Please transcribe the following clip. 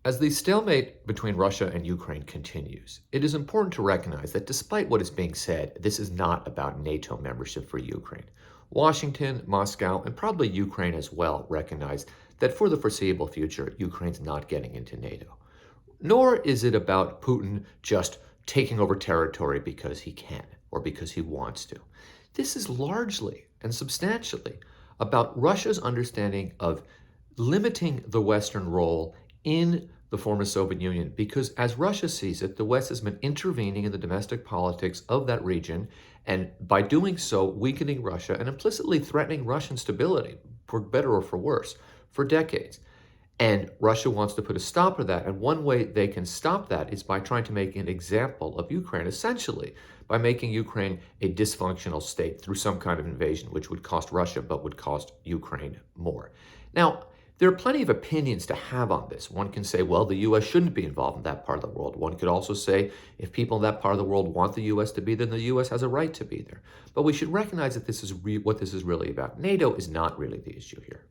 As the stalemate between Russia and Ukraine continues, it is important to recognize that despite what is being said, this is not about NATO membership for Ukraine. Washington, Moscow, and probably Ukraine as well recognize that for the foreseeable future, Ukraine's not getting into NATO. Nor is it about Putin just taking over territory because he can or because he wants to. This is largely and substantially about Russia's understanding of limiting the Western role in the former Soviet Union, because as Russia sees it, the West has been intervening in the domestic politics of that region, and by doing so, weakening Russia and implicitly threatening Russian stability, for better or for worse, for decades. And Russia wants to put a stop to that. And one way they can stop that is by trying to make an example of Ukraine, essentially by making Ukraine a dysfunctional state through some kind of invasion, which would cost Russia but would cost Ukraine more. Now, there are plenty of opinions to have on this. One can say, well, the U.S. shouldn't be involved in that part of the world. One could also say, if people in that part of the world want the U.S. to be there, then the U.S. has a right to be there. But we should recognize that this is what this is really about. NATO is not really the issue here.